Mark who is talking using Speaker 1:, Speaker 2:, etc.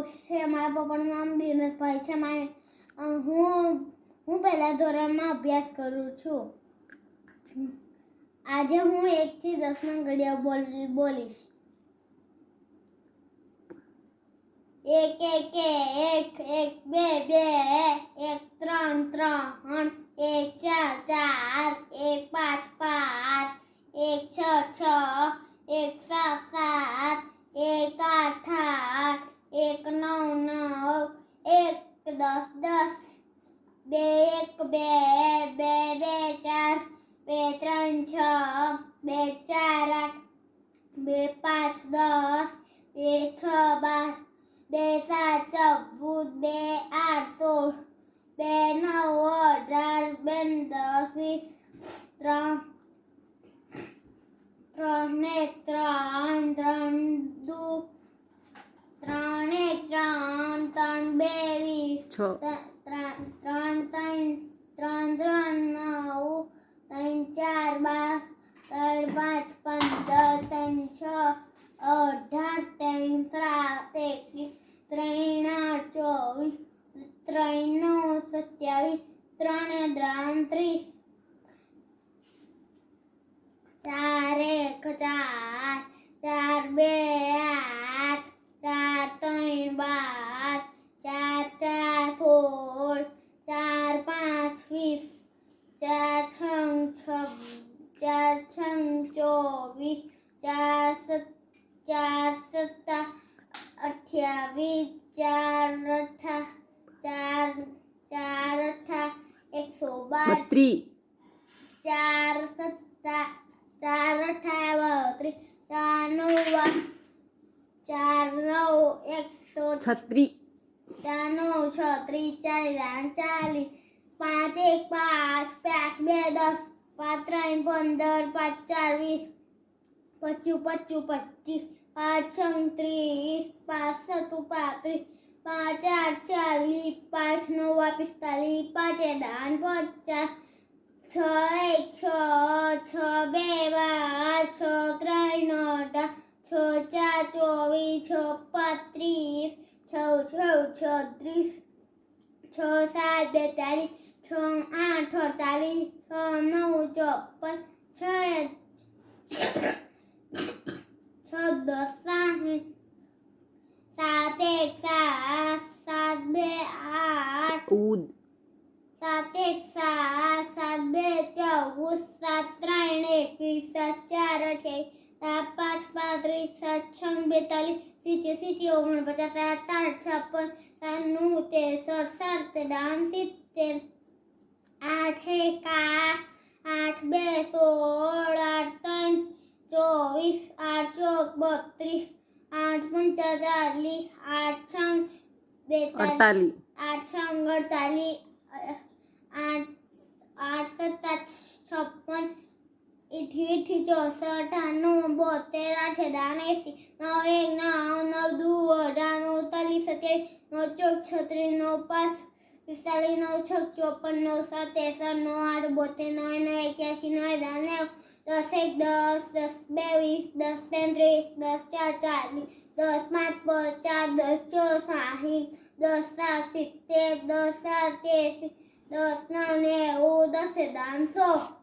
Speaker 1: છે. મારા પપ્પાનું નામ દિનેશભાઈ છે. હું પહેલા ધોરણમાં અભ્યાસ કરું છું. આજે હું 1 થી 10 ના ઘડિયા બોલીશ. 1 1 1 1 2 2 1 3 3 1 4 4 1 5 5 1 6 6 1 7 7 1 8 8 1 9 9 1 10 10 2 1 2 2 2 4 2 3 6 2 4 8 2 5 10 2 6 12 2 7 14 2 8 16 2 9 18 2 10 20 3 1 3 3 2 3 1 3 3 2 20 3 3 3 9 3 4 12 3 5 15 3 6 18 3 7 21 3 8 24 3 9 27 3 30 4 1 4 4 2 8 4 3 12 4 4 16 4 5 20 4 6 4 6 24 4 7 28 4 8 4 8 112 4 7 4 8 32 4 9 136 4 9 36 40 5 1 5 5 2 10 5 3 15 5 4 20 25 25 5 30 5 7 35 5 8 40 5 9 45 5 10 50 6 1 6 6 2 12 6 3 9 6 4 24 6 35 6 36 6 7 42 6 8 48 6 9 54 6 6 10 60 7 1 7 7 2 8 7 1 7 7 2 14 7 3 21 7 4 28 7 5 35 7 6 42 70 70 49 7 8 56 7 9 13 8 8 2 16 8 3 24 8 4 32 8 5 40 8 6 48 8 7 56 88 64 98 9 2 47 9 36 9 5 45 9 6 54 9 7 9 8 72 9 81 9 10 10 10 22 10 33 10 4 40 10 5 50 10 60 10 7 70 10 8 80 10 9 90 10 100